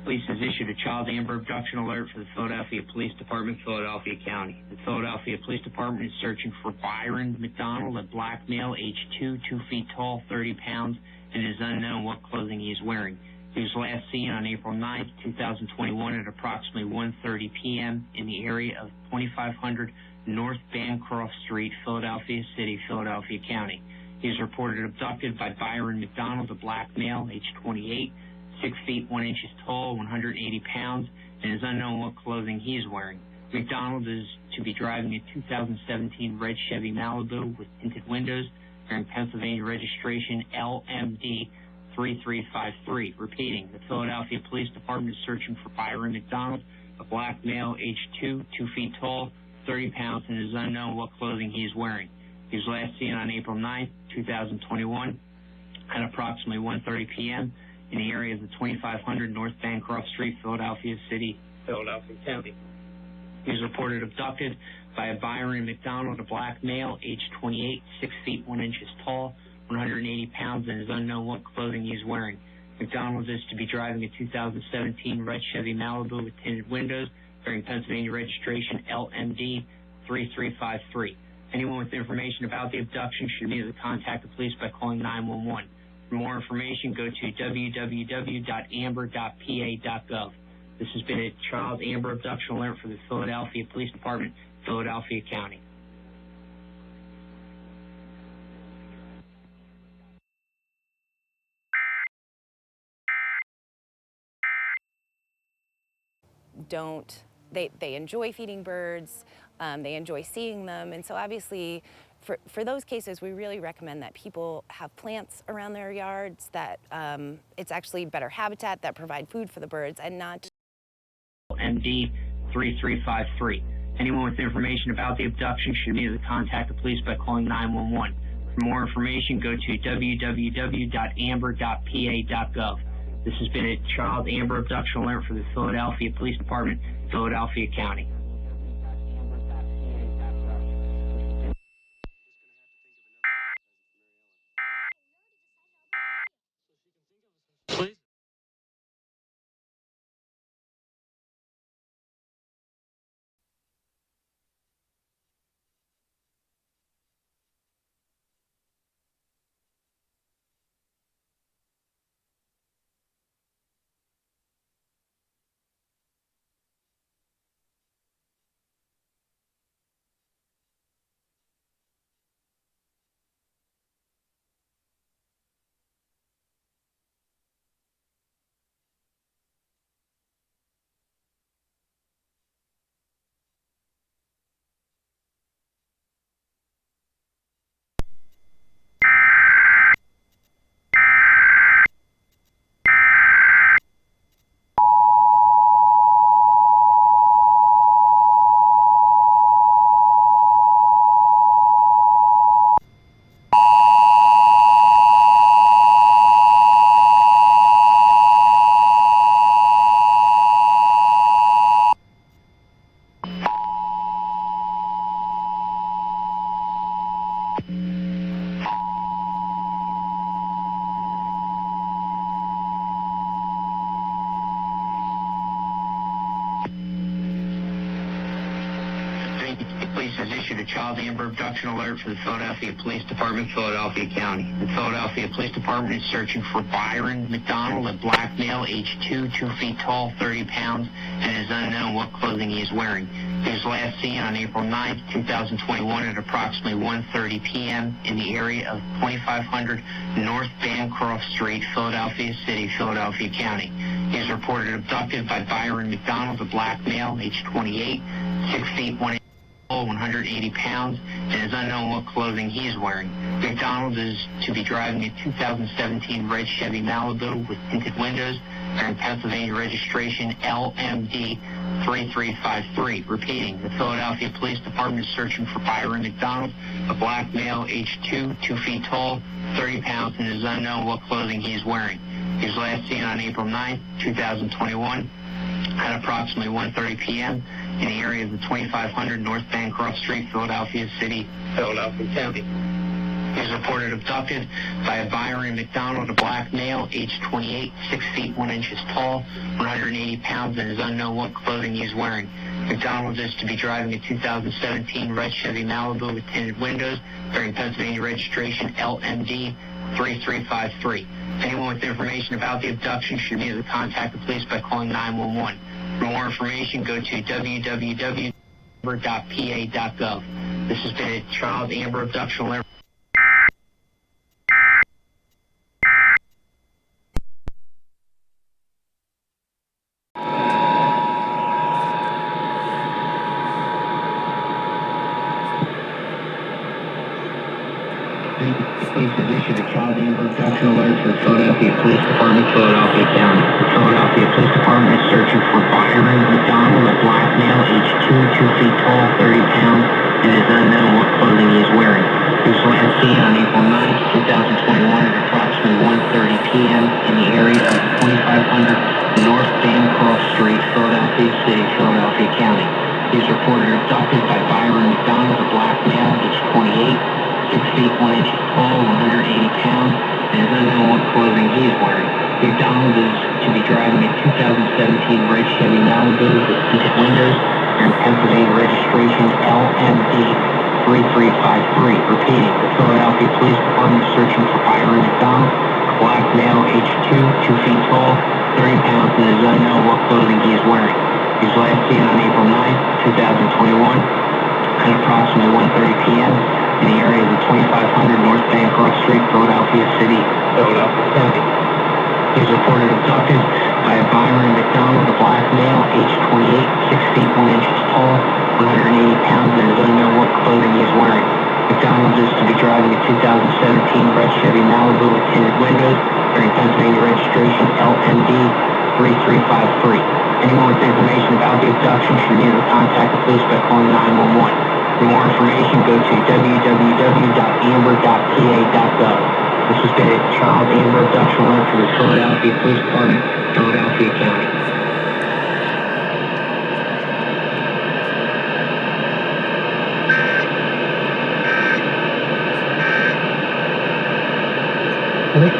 Police has issued a child Amber Abduction alert for the Philadelphia Police Department, Philadelphia County. The Philadelphia Police Department is searching for Byron McDonald, a black male, age 2 feet tall, 30 pounds, and it is unknown what clothing he is wearing. He was last seen on April 9, 2021 at approximately 1:30 p.m. in the area of 2500 North Bancroft Street, Philadelphia City, Philadelphia County. He is reported abducted by Byron McDonald, a black male, age 28, 6 feet 1 inches tall, 180 pounds, and it is unknown what clothing he is wearing. McDonald is to be driving a 2017 red Chevy Malibu with tinted windows, bearing Pennsylvania registration LMD 3353. Repeating, the Philadelphia Police Department is searching for Byron McDonald, a black male, age 2 feet tall, 30 pounds, and it is unknown what clothing he is wearing. He was last seen on April 9, 2021 at approximately 1:30 p.m. in the area of the 2500 North Bancroft Street, Philadelphia City, Philadelphia County. He was reported abducted by a Byron McDonald, a black male, age 28, 6 feet 1 inches tall, 180 pounds, and it is unknown what clothing he is wearing. McDonald is to be driving a 2017 red Chevy Malibu with tinted windows, bearing Pennsylvania registration LMD 3353. Anyone with information about the abduction should immediately contact the police by calling 911. For more information, go to www.amber.pa.gov. This has been a child Amber Abduction alert for the Philadelphia Police Department, Philadelphia County. They enjoy feeding birds, they enjoy seeing them, and so obviously for those cases we really recommend that people have plants around their yards, that it's actually better habitat that provide food for the birds and not MD 3353. Anyone with information about the abduction should immediately contact the police by calling 911. For more information, go to www.amber.pa.gov. This has been a child Amber Abduction alert for the Philadelphia Police Department, Philadelphia County. Police has issued a child Amber Abduction alert for the Philadelphia Police Department, Philadelphia County. The Philadelphia Police Department is searching for Byron McDonald, a black male, age 2 feet tall, 30 pounds, and it is unknown what clothing he is wearing. He was last seen on April 9, 2021 at approximately 1:30 p.m. in the area of 2500 North Bancroft Street, Philadelphia City, Philadelphia County. He is reported abducted by Byron McDonald, a black male, age 28, 6 feet 1 inch tall, 180 pounds, and it is unknown what clothing he is wearing. McDonald is to be driving a 2017 red Chevy Malibu with tinted windows, bearing Pennsylvania registration LMD 3353. Repeating, the Philadelphia Police Department is searching for Byron McDonald, a black male, age 2 feet tall, 30 pounds, and it is unknown what clothing he is wearing. He was last seen on April 9, 2021 at approximately 1:30 p.m. in the area of the 2500 North Bancroft Street, Philadelphia City, Philadelphia County. He was reported abducted by a Byron McDonald, a black male, age 28, 6 feet 1 inches tall, 180 pounds, and is unknown what clothing he is wearing. McDonald is to be driving a 2017 red Chevy Malibu with tinted windows, bearing Pennsylvania registration LMD 3353. Anyone with information about the abduction should immediately contact the police by calling 911. For more information, go to www.pa.gov. This has been a child Amber abduction alert. Police have issued a child Amber abduction alert to the Philadelphia Police Department, Philadelphia County. The Philadelphia Police Department is searching for Byron McDonald, a black male, age 2 feet tall, 30 pounds, and is unknown what clothing he is wearing. He was last seen on April 9th, 2021 at approximately 1:30 p.m. in the area of 2500 North Dan Cross Street, Philadelphia City, Philadelphia County. He is reported abducted by Byron McDonald, a black male, age 28, 6 feet 1 inches tall, 180 pounds, and is unknown what clothing he is wearing. McDonald is to be driving a 2017 red Chevy Malibu with tinted windows and Pennsylvania registration LMD 3353. Repeating, the Philadelphia Police Department is searching for Byron McDonald, a black male, age 2 feet tall, 30 pounds, and is unknown what clothing he is wearing. He was last seen on April 9th, 2021 at approximately 1:30 p.m. in the area of the 2500 North Van Cross Street, Philadelphia City, Philadelphia County. He was reported abducted by a Byron McDonald, a black male, age 28, 6 feet 1 inches tall, 180 pounds, and is unknown what clothing he is wearing. McDonald is to be driving a 2017 red Chevy Malibu with tinted windows, bearing Pennsylvania registration LMD 3353. Anyone with information about the abduction should immediately contact the police by calling 911. For more information, go to www.amber.pa.gov. This has been a child Amber abduction alert for the Philadelphia Police Department, Philadelphia County. I think